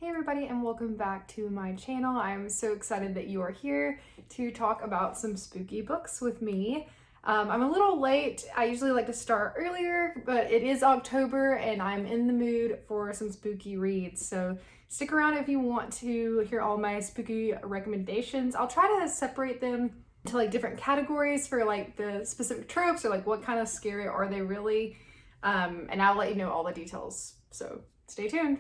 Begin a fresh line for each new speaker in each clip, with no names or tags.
Hey everybody, and welcome back to my channel. I'm so excited that you are here to talk about some spooky books with me. I'm a little late. I usually like to start earlier, but it is October and I'm in the mood for some spooky reads. So stick around if you want to hear all my spooky recommendations. I'll try to separate them to like different categories for like the specific tropes or like what kind of scary are they really. And I'll let you know all the details. So stay tuned.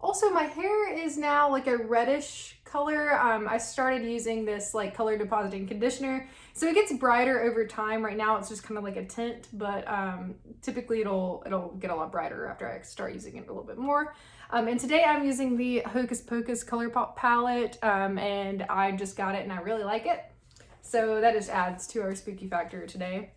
Also, my hair is now like a reddish color. I started using this like color depositing conditioner, so it gets brighter over time. Right now it's just kind of like a tint, but typically it'll get a lot brighter after I start using it a little bit more. And today I'm using the Hocus Pocus color pop palette, and I just got it and I really like it. So that just adds to our spooky factor today.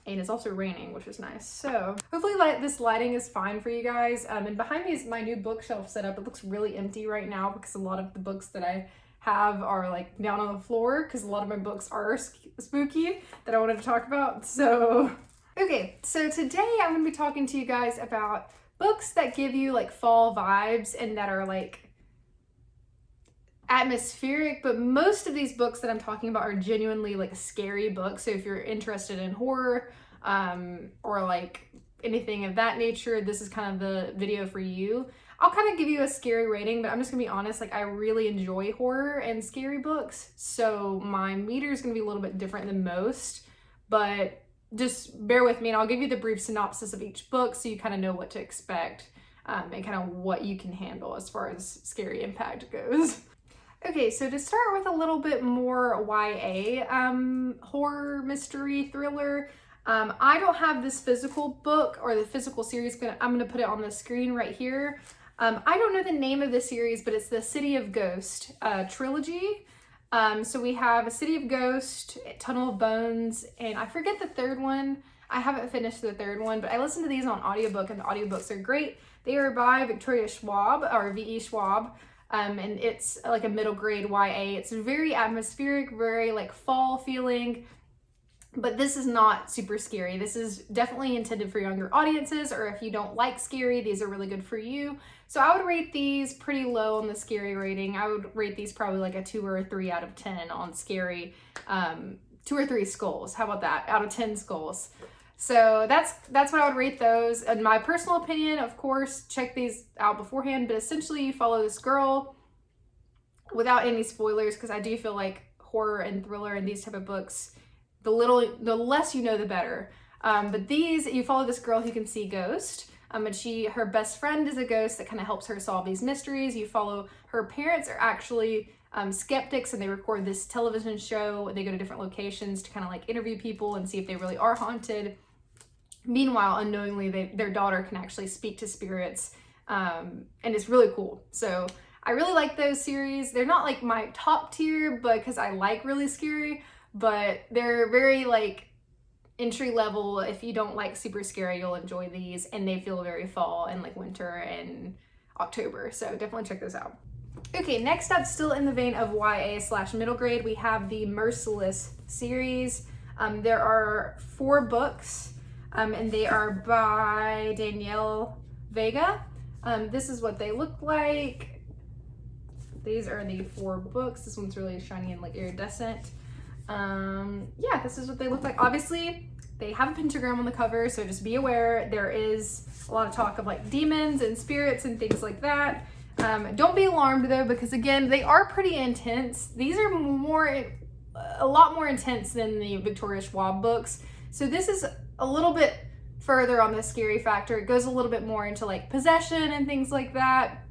And it's also raining, which is nice. So hopefully this lighting is fine for you guys. And behind me is my new bookshelf setup. It looks really empty right now because a lot of the books that I have are like down on the floor because a lot of my books are spooky that I wanted to talk about. So, okay, so today I'm gonna be talking to you guys about books that give you like fall vibes and that are like atmospheric, but most of these books that I'm talking about are genuinely like scary books. So if you're interested in horror or like anything of that nature, this is kind of the video for you. I'll kind of give you a scary rating, but I'm just gonna be honest, like I really enjoy horror and scary books, so my meter is gonna be a little bit different than most, but just bear with me and I'll give you the brief synopsis of each book so you kind of know what to expect and kind of what you can handle as far as scary impact goes. Okay, so to start with a little bit more YA horror, mystery, thriller, I don't have this physical book or the physical series, but I'm going to put it on the screen right here. I don't know the name of the series, but it's the City of Ghost trilogy. So we have A City of Ghost, Tunnel of Bones, and I forget the third one. I haven't finished the third one, but I listened to these on audiobook, and the audiobooks are great. They are by Victoria Schwab, or V.E. Schwab. And it's like a middle grade YA. It's very atmospheric, very like fall feeling, but this is not super scary. This is definitely intended for younger audiences, or if you don't like scary, these are really good for you. So I would rate these pretty low on the scary rating. I would rate these probably like a 2 or a 3 out of 10 on scary. 2 or 3 skulls. How about that? Out of 10 skulls. So that's what I would rate those. In my personal opinion, of course, check these out beforehand, but essentially you follow this girl without any spoilers, because I do feel like horror and thriller and these type of books, the less you know, the better. But these, you follow this girl who can see ghosts, and her best friend is a ghost that kind of helps her solve these mysteries. You follow her parents are actually skeptics, and they record this television show, and they go to different locations to kind of like interview people and see if they really are haunted. Meanwhile, unknowingly, their daughter can actually speak to spirits, and it's really cool. So I really like those series. They're not like my top tier, but because I like really scary, but they're very like entry level. If you don't like super scary, you'll enjoy these, and they feel very fall and like winter and October. So definitely check those out. Okay, next up, still in the vein of YA/middle grade, we have the Merciless series. There are 4 books. And they are by Danielle Vega. This is what they look like. These are the 4 books. This one's really shiny and like iridescent. Yeah, this is what they look like. Obviously, they have a pentagram on the cover, so just be aware. There is a lot of talk of like demons and spirits and things like that. Don't be alarmed though, because again, they are pretty intense. These are a lot more intense than the Victoria Schwab books. So this is a little bit further on the scary factor. It goes a little bit more into like possession and things like that.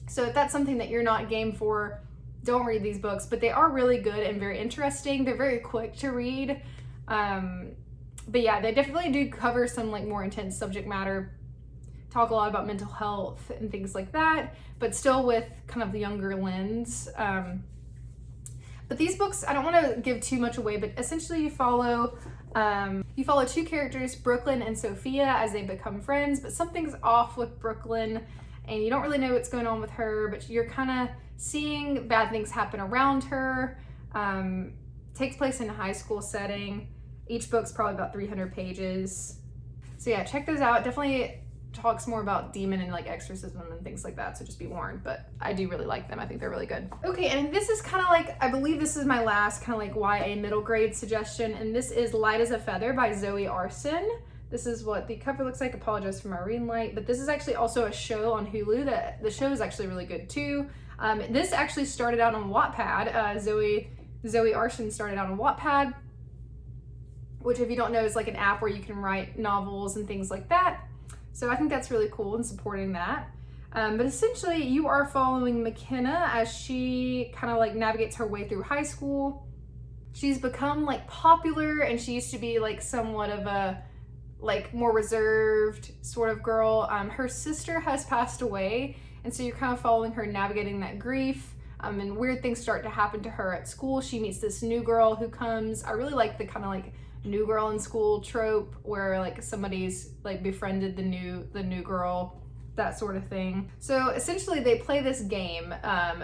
So if that's something that you're not game for, don't read these books, but they are really good and very interesting. They're very quick to read. But yeah, they definitely do cover some like more intense subject matter, talk a lot about mental health and things like that, but still with kind of the younger lens. But these books, I don't want to give too much away, but essentially you follow 2 characters, Brooklyn and Sophia, as they become friends, but something's off with Brooklyn and you don't really know what's going on with her, but you're kind of seeing bad things happen around her. Takes place in a high school setting. Each book's probably about 300 pages. So yeah, check those out. Definitely talks more about demon and like exorcism and things like that, so just be warned. But I do really like them. I think they're really good. Okay, and this is kind of like, I believe this is my last kind of like YA middle grade suggestion, and this is Light as a Feather by Zoe Arson. This is what the cover looks like. Apologize for my reading light, but this is actually also a show on Hulu. That the show is actually really good too. This actually started out on Wattpad. Zoe Arson started out on Wattpad, which, if you don't know, is like an app where you can write novels and things like that. So I think that's really cool and supporting that. But essentially, you are following McKenna as she kind of like navigates her way through high school. She's become like popular, and she used to be like somewhat of a like more reserved sort of girl. Her sister has passed away, and so you're kind of following her navigating that grief. And weird things start to happen to her at school. She meets this new girl who comes. I really like the kind of like new girl in school trope where like somebody's like befriended the new girl, that sort of thing. So essentially they play this game,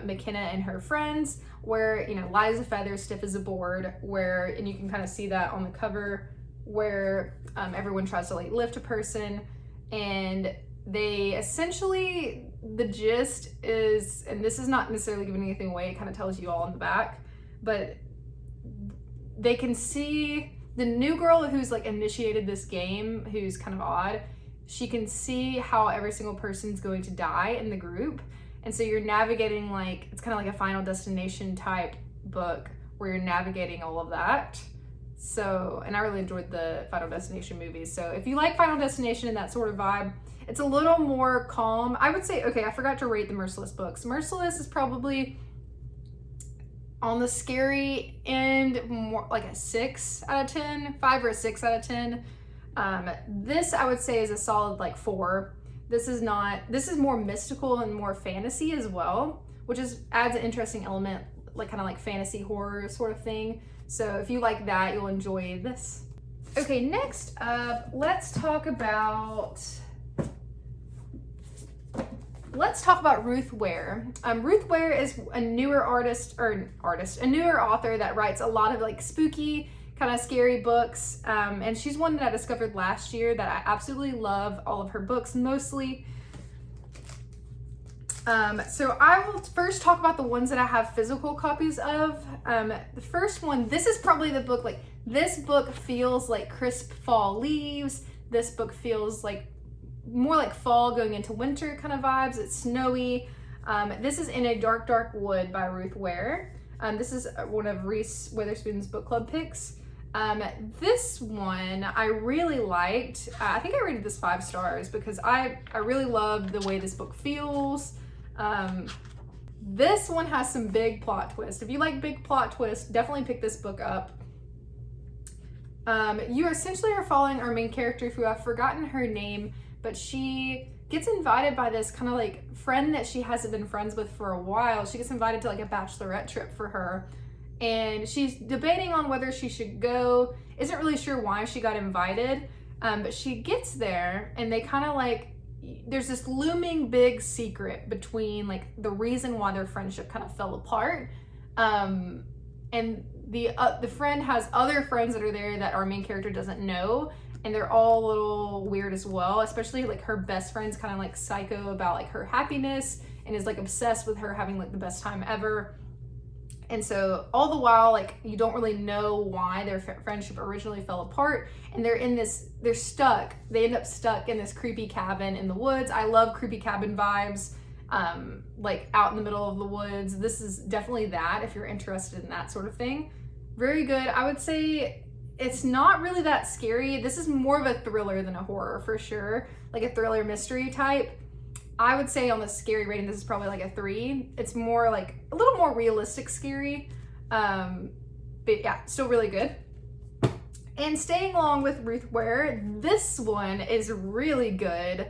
McKenna and her friends, where, you know, light as a feather, stiff as a board, where, and you can kind of see that on the cover, where everyone tries to like lift a person, and they essentially, the gist is, and this is not necessarily giving anything away, it kind of tells you all in the back, but they can see the new girl who's like initiated this game, who's kind of odd, she can see how every single person's going to die in the group. And so you're navigating, like, it's kind of like a Final Destination type book where you're navigating all of that. So, and I really enjoyed the Final Destination movies. So if you like Final Destination and that sort of vibe, it's a little more calm. I would say, okay, I forgot to rate the Merciless books. Merciless is probably on the scary end, more like a 6 out of 10, 5 or a 6 out of 10. This I would say is a solid like 4. This is more mystical and more fantasy as well, which adds an interesting element, like kind of like fantasy horror sort of thing. So if you like that, you'll enjoy this. Okay, next up, let's talk about Ruth Ware. Ruth Ware is a newer a newer author that writes a lot of like spooky, kind of scary books. And she's one that I discovered last year that I absolutely love all of her books, mostly. So I will first talk about the ones that I have physical copies of. The first one, this is probably the book, like this book feels like crisp fall leaves. This book feels like more like fall going into winter kind of vibes. It's snowy. This is In a Dark, Dark Wood by Ruth Ware. This is one of Reese Witherspoon's book club picks. This one I really liked. I think I rated this 5 stars because I really loved the way this book feels. This one has some big plot twists. If you like big plot twists, definitely pick this book up. You essentially are following our main character, who I've forgotten her name, but she gets invited by this kind of like friend that she hasn't been friends with for a while. She gets invited to like a bachelorette trip for her, and she's debating on whether she should go, isn't really sure why she got invited, but she gets there, and they kind of like, there's this looming big secret between like the reason why their friendship kind of fell apart, and the friend has other friends that are there that our main character doesn't know, and they're all a little weird as well, especially like her best friend's kind of like psycho about like her happiness and is like obsessed with her having like the best time ever. And so all the while, like, you don't really know why their friendship originally fell apart, and they end up stuck in this creepy cabin in the woods. I love creepy cabin vibes, like out in the middle of the woods. This is definitely that if you're interested in that sort of thing. Very good. I would say it's not really that scary. This is more of a thriller than a horror for sure, like a thriller mystery type. I would say on the scary rating, this is probably like a 3. It's more like a little more realistic scary, but yeah, still really good. And staying along with Ruth Ware, this one is really good.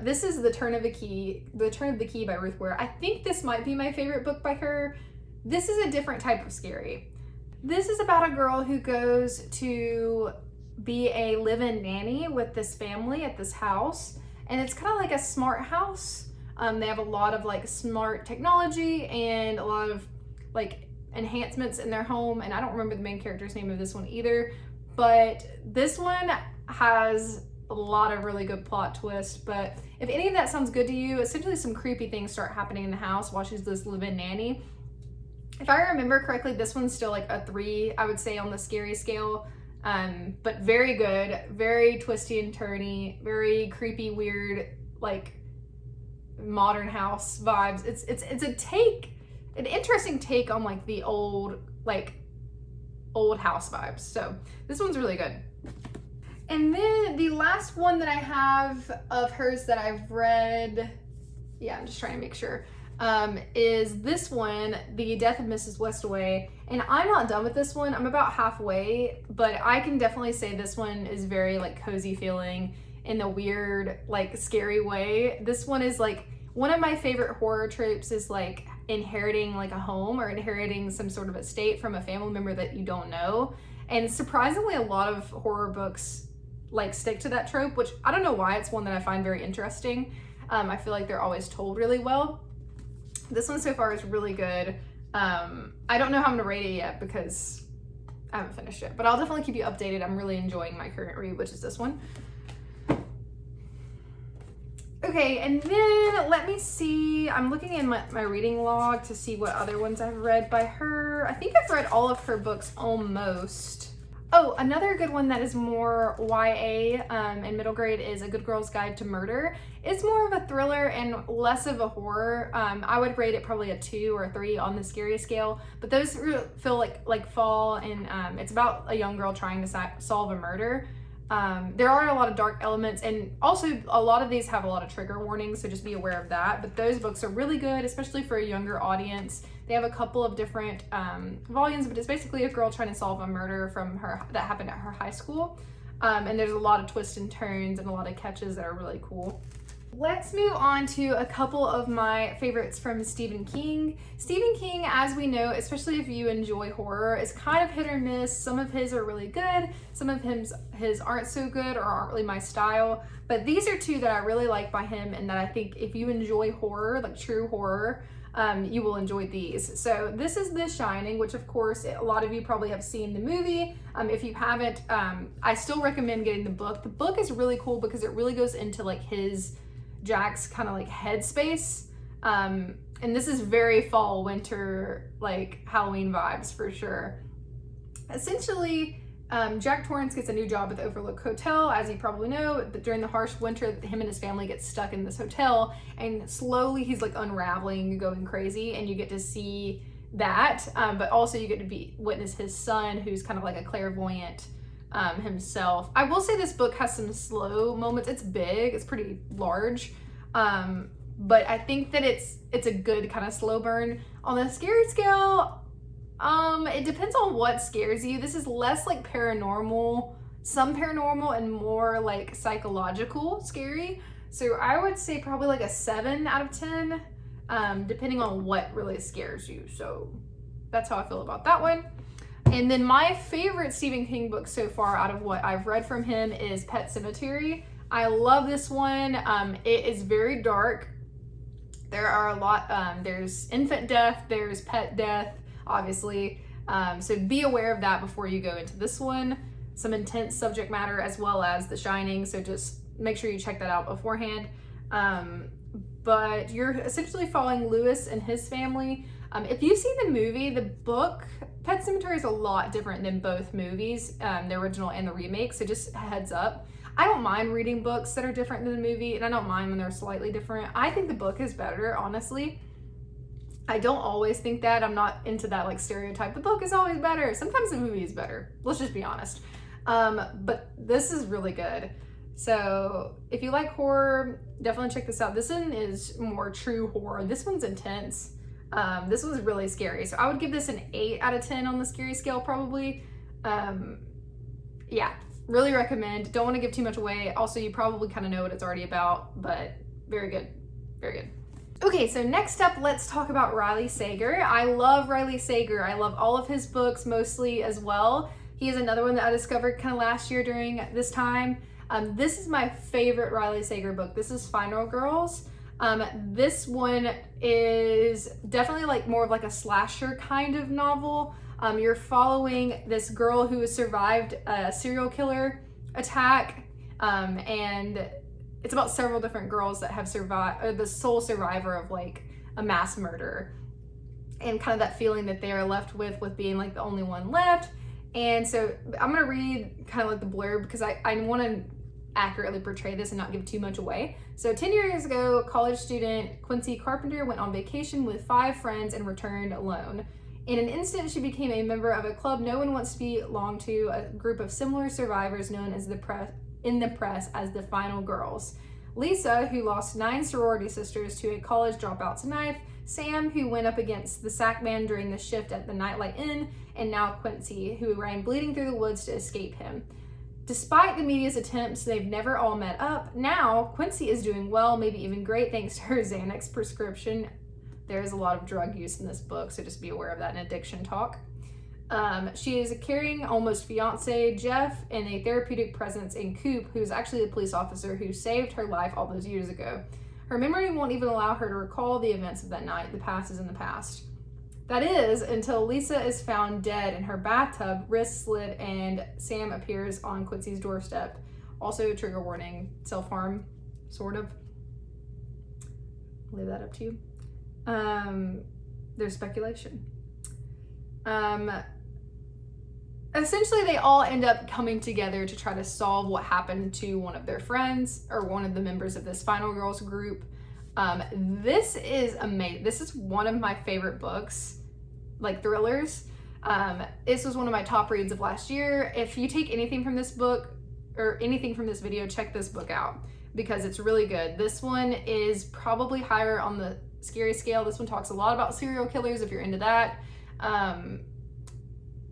This is The Turn of the Key by Ruth Ware. I think this might be my favorite book by her. This is a different type of scary. This is about a girl who goes to be a live-in nanny with this family at this house. And it's kind of like a smart house. They have a lot of like smart technology and a lot of like enhancements in their home. And I don't remember the main character's name of this one either. But this one has a lot of really good plot twists. But if any of that sounds good to you, essentially some creepy things start happening in the house while she's this live-in nanny. If I remember correctly, this one's still like a 3, I would say, on the scary scale. But very good, very twisty and turny, very creepy, weird, like modern house vibes. It's an interesting take on like the old house vibes. So this one's really good. And then the last one that I have of hers that I've read, yeah, I'm just trying to make sure, is this one, The Death of Mrs. Westaway. And I'm not done with this one. I'm about halfway, but I can definitely say this one is very like cozy feeling in a weird, like scary way. This one is like, one of my favorite horror tropes is like inheriting like a home or inheriting some sort of estate from a family member that you don't know. And surprisingly, a lot of horror books like stick to that trope, which I don't know why. It's one that I find very interesting. I feel like they're always told really well. This one so far is really good. I don't know how I'm gonna rate it yet because I haven't finished it, but I'll definitely keep you updated. I'm really enjoying my current read, which is this one. Okay, and then let me see. I'm looking in my reading log to see what other ones I've read by her. I think I've read all of her books almost. Oh, another good one that is more YA and middle grade is A Good Girl's Guide to Murder. It's more of a thriller and less of a horror. I would rate it probably a 2 or a 3 on the scary scale, but those feel like fall, and it's about a young girl trying to solve a murder. There are a lot of dark elements, and also a lot of these have a lot of trigger warnings, so just be aware of that. But those books are really good, especially for a younger audience. They have a couple of different volumes, but it's basically a girl trying to solve a murder that happened at her high school. And there's a lot of twists and turns and a lot of catches that are really cool. Let's move on to a couple of my favorites from Stephen King. Stephen King, as we know, especially if you enjoy horror, is kind of hit or miss. Some of his are really good, some of his aren't so good or aren't really my style. But these are 2 that I really like by him, and that I think if you enjoy horror, like true horror, you will enjoy these. So this is The Shining, which of course a lot of you probably have seen the movie. If you haven't, I still recommend getting the book. The book is really cool because it really goes into like Jack's kind of like headspace. And this is very fall, winter, like Halloween vibes for sure. Essentially, Jack Torrance gets a new job at the Overlook Hotel, as you probably know, but during the harsh winter, him and his family get stuck in this hotel, and slowly he's like unraveling, going crazy, and you get to see that, but also you get to witness his son, who's kind of like a clairvoyant himself. I will say this book has some slow moments. It's big, it's pretty large, but I think that it's a good kind of slow burn. On the scary scale, it depends on what scares you. This is less like paranormal, some paranormal, and more like psychological scary. So I would say probably like a 7 out of 10, depending on what really scares you. So that's how I feel about that one. And then my favorite Stephen King book so far out of what I've read from him is Pet Sematary. I love this one. It is very dark. There are a lot, there's infant death, there's pet death, obviously. So be aware of that before you go into this one. Some intense subject matter as well as The Shining, so just make sure you check that out beforehand. But you're essentially following Lewis and his family. If you've seen the movie, the book, Pet Sematary, is a lot different than both movies, the original and the remake, so just a heads up. I don't mind reading books that are different than the movie, and I don't mind when they're slightly different. I think the book is better, honestly. I don't always think that. I'm not into that like stereotype. The book is always better. Sometimes the movie is better. Let's just be honest. But this is really good. So if you like horror, definitely check this out. This one is more true horror. This one's intense. This one's really scary. So I would give this an 8 out of 10 on the scary scale probably. Yeah, really recommend. Don't want to give too much away. Also, you probably kind of know what it's already about, but very good. Very good. Okay, so next up, let's talk about Riley Sager. I love Riley Sager. I love all of his books mostly as well. He is another one that I discovered kind of last year during this time. This is my favorite Riley Sager book. This is Final Girls. This one is definitely like more of like a slasher kind of novel. You're following this girl who has survived a serial killer attack. And it's about several different girls that have survived, or the sole survivor of like a mass murder, and kind of that feeling that they are left with being like the only one left. And so I'm gonna read kind of like the blurb because I want to accurately portray this and not give too much away. So 10 years ago, college student Quincy Carpenter went on vacation with 5 friends and returned alone. In an instant, she became a member of a club no one wants to belong to, a group of similar survivors known as in the press as the Final Girls. Lisa, who lost 9 sorority sisters to a college dropout's knife, Sam, who went up against the sack man during the shift at the Nightlight Inn, and now Quincy, who ran bleeding through the woods to escape him. Despite the media's attempts, they've never all met up. Now, Quincy is doing well, maybe even great, thanks to her Xanax prescription. There is a lot of drug use in this book, so just be aware of that in addiction talk. She is carrying almost fiance Jeff, and a therapeutic presence in Coop, who's actually the police officer who saved her life all those years ago. Her memory won't even allow her to recall the events of that night. The past is in the past. That is, until Lisa is found dead in her bathtub, wrist slit, and Sam appears on Quincy's doorstep. Also, trigger warning, self-harm, sort of. I'll leave that up to you. There's speculation. Essentially, they all end up coming together to try to solve what happened to one of their friends, or one of the members of this Final Girls group. This is amazing. This is one of my favorite books, like thrillers. This was one of my top reads of last year. If you take anything from this book or anything from this video, check this book out because it's really good. This one is probably higher on the scary scale. This one talks a lot about serial killers if you're into that.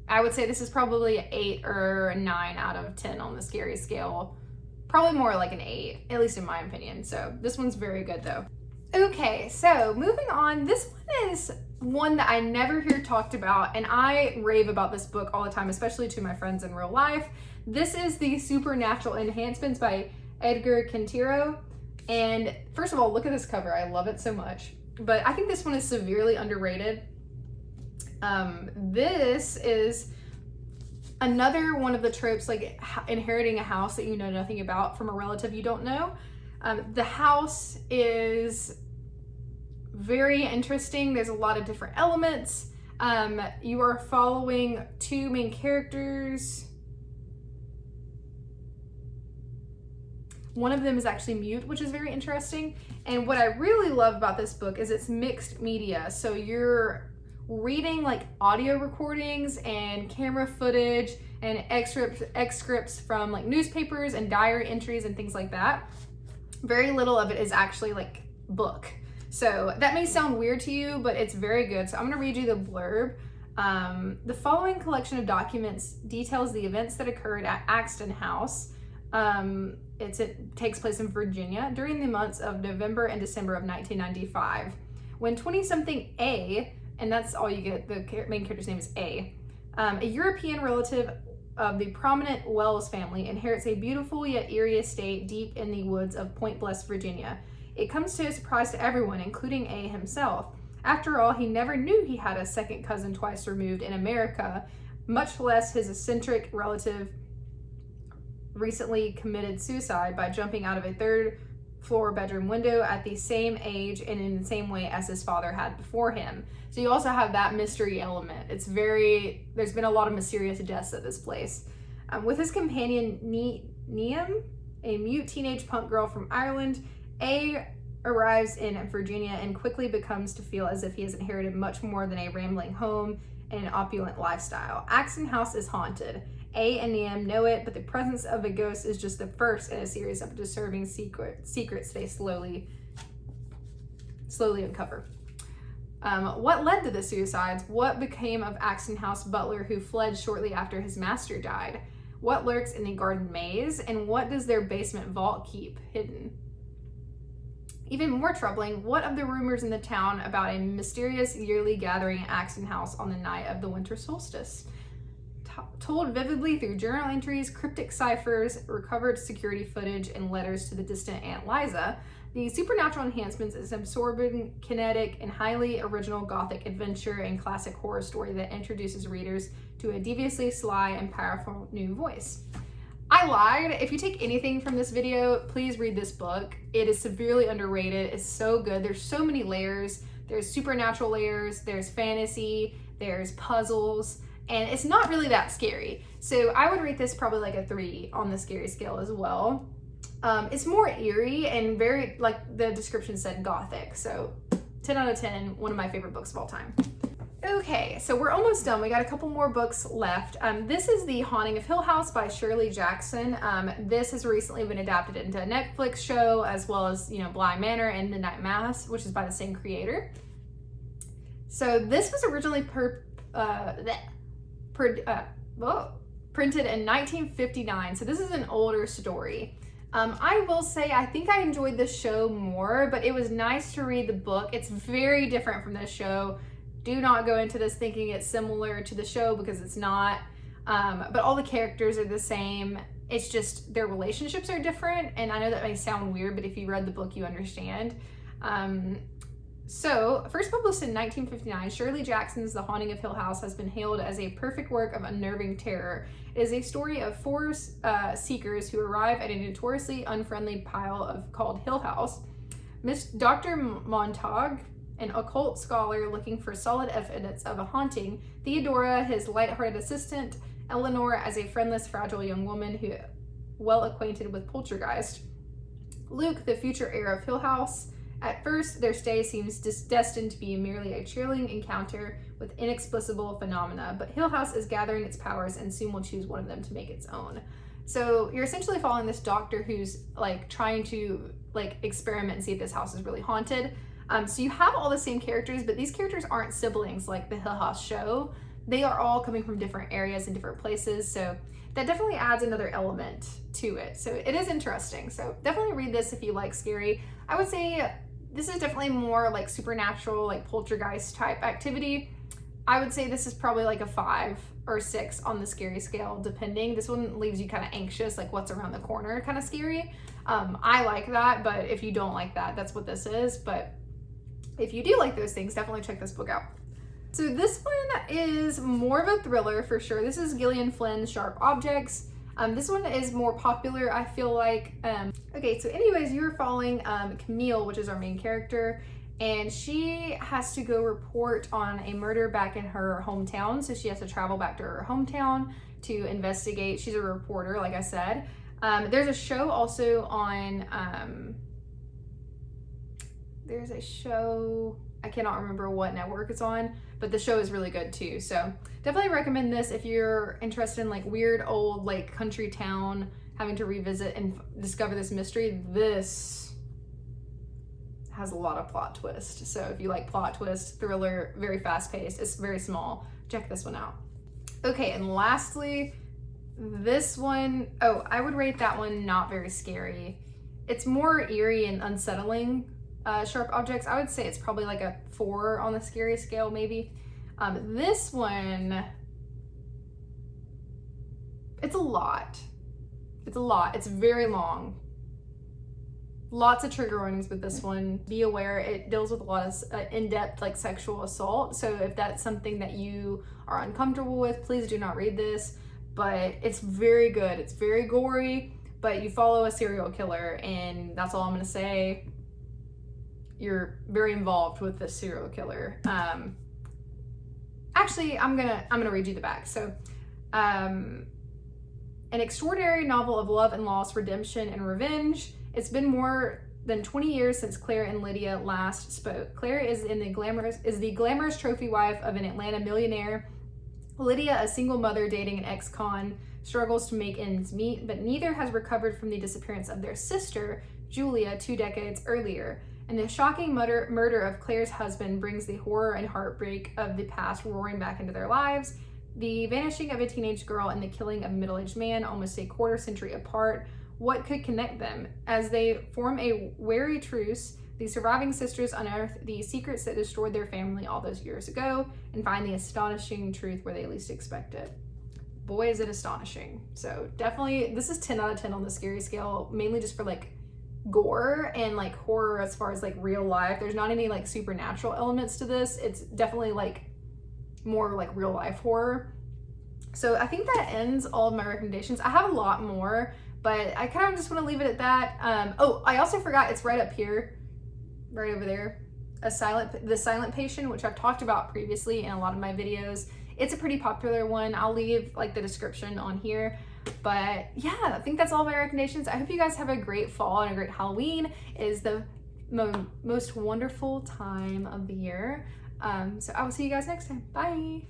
I would say this is probably an 8 or a 9 out of 10 on the scary scale. Probably more like an 8, at least in my opinion. So this one's very good though. Okay, so moving on. This one is one that I never hear talked about, and I rave about this book all the time, especially to my friends in real life. This is The Supernatural Enhancements by Edgar Quintero. And first of all, look at this cover. I love it so much. But I think this one is severely underrated. This is another one of the tropes, like inheriting a house that you know nothing about from a relative you don't know. The house is very interesting. There's a lot of different elements. You are following 2 main characters. One of them is actually mute, which is very interesting. And what I really love about this book is it's mixed media. So you're reading like audio recordings and camera footage and excerpts from like newspapers and diary entries and things like that. Very little of it is actually like book. So that may sound weird to you, but it's very good. So I'm gonna read you the blurb. The following collection of documents details the events that occurred at Axton House. It takes place in Virginia during the months of November and December of 1995. When 20-something A, and that's all you get, the main character's name is A European relative of the prominent Wells family, inherits a beautiful yet eerie estate deep in the woods of Point Bless, Virginia. It comes to a surprise to everyone, including A himself. After all, he never knew he had a second cousin twice removed in America, much less his eccentric relative recently committed suicide by jumping out of a 3rd-floor bedroom window at the same age and in the same way as his father had before him. So you also have that mystery element. There's been a lot of mysterious deaths at this place. With his companion Neam, a mute teenage punk girl from Ireland, A arrives in Virginia and quickly becomes to feel as if he has inherited much more than a rambling home and an opulent lifestyle. Axton House is haunted. A and Neam know it, but the presence of a ghost is just the first in a series of disturbing secrets they slowly uncover. What led to the suicides? What became of Axton House butler who fled shortly after his master died? What lurks in the garden maze? And what does their basement vault keep hidden? Even more troubling, what of the rumors in the town about a mysterious yearly gathering at Axton House on the night of the winter solstice? Told vividly through journal entries, cryptic ciphers, recovered security footage, and letters to the distant Aunt Liza, The Supernatural Enhancements is an absorbing, kinetic, and highly original gothic adventure and classic horror story that introduces readers to a deviously sly and powerful new voice. I lied. If you take anything from this video, please read this book. It is severely underrated. It's so good. There's so many layers. There's supernatural layers, there's fantasy, there's puzzles, and it's not really that scary. So I would rate this probably like a 3 on the scary scale as well. It's more eerie and very, like the description said, gothic. So 10 out of 10, one of my favorite books of all time. Okay, so we're almost done. We got a couple more books left. This is The Haunting of Hill House by Shirley Jackson. This has recently been adapted into a Netflix show, as well as, you know, Bly Manor and Midnight Mass, which is by the same creator. So this was originally printed in 1959. So this is an older story. I will say, I think I enjoyed the show more, but it was nice to read the book. It's very different from the show. Do not go into this thinking it's similar to the show, because it's not. But all the characters are the same. It's just their relationships are different. And I know that may sound weird, but if you read the book, you understand. So, first published in 1959, Shirley Jackson's The Haunting of Hill House has been hailed as a perfect work of unnerving terror. It is a story of 4 seekers who arrive at a notoriously unfriendly pile called Hill House. Dr. Montague, an occult scholar looking for solid evidence of a haunting, Theodora, his lighthearted assistant, Eleanor, as a friendless, fragile young woman who well acquainted with poltergeist, Luke, the future heir of Hill House. At first, their stay seems destined to be merely a chilling encounter with inexplicable phenomena, but Hill House is gathering its powers and soon will choose one of them to make its own. So you're essentially following this doctor who's like trying to like experiment and see if this house is really haunted. So you have all the same characters, but these characters aren't siblings like the Hill House show. They are all coming from different areas and different places, so that definitely adds another element to it. So it is interesting. So definitely read this if you like scary. I would say this is definitely more like supernatural, like poltergeist type activity. I would say this is probably like a 5 or 6 on the scary scale, depending. This one leaves you kind of anxious, like what's around the corner, kind of scary. I like that, but if you don't like that, that's what this is. But if you do like those things, definitely check this book out. So this one is more of a thriller for sure. This is Gillian Flynn's Sharp Objects. This one is more popular, I feel like. Okay, so anyways, you're following Camille, which is our main character, and she has to go report on a murder back in her hometown. So she has to travel back to her hometown to investigate. She's a reporter, like I said. There's a show also on, there's a show, I cannot remember what network it's on, but the show is really good too. So definitely recommend this if you're interested in like weird old like country town, having to revisit and discover this mystery. This has a lot of plot twist. So if you like plot twist, thriller, very fast paced, it's very small, check this one out. Okay, and lastly, this one, oh, I would rate that one not very scary. It's more eerie and unsettling. Sharp Objects, I would say it's probably like a 4 on the scary scale, maybe. This one, it's a lot. It's a lot. It's very long. Lots of trigger warnings with this one. Be aware, it deals with a lot of in-depth like sexual assault. So if that's something that you are uncomfortable with, please do not read this. But it's very good. It's very gory, but you follow a serial killer, and that's all I'm gonna say. You're very involved with this serial killer. Actually, I'm gonna read you the back. So, an extraordinary novel of love and loss, redemption and revenge. It's been more than 20 years since Claire and Lydia last spoke. Claire is the glamorous trophy wife of an Atlanta millionaire. Lydia, a single mother dating an ex-con, struggles to make ends meet, but neither has recovered from the disappearance of their sister, Julia, 2 decades earlier. And the shocking murder of Claire's husband brings the horror and heartbreak of the past roaring back into their lives. The vanishing of a teenage girl and the killing of a middle-aged man, almost a quarter century apart. What could connect them? As they form a wary truce, the surviving sisters unearth the secrets that destroyed their family all those years ago and find the astonishing truth where they least expect it. Boy, is it astonishing. So definitely, this is 10 out of 10 on the scary scale, mainly just for like gore and like horror as far as like real life. There's not any like supernatural elements to this. It's definitely like more like real life horror. So I think that ends all of my recommendations. I have a lot more, but I kind of just want to leave it at that. Oh, I also forgot, it's right up here, right over there. The Silent Patient, which I've talked about previously in a lot of my videos. It's a pretty popular one. I'll leave like the description on here. But yeah, I think that's all my recommendations. I hope you guys have a great fall and a great Halloween. It is the most wonderful time of the year. So I will see you guys next time. Bye.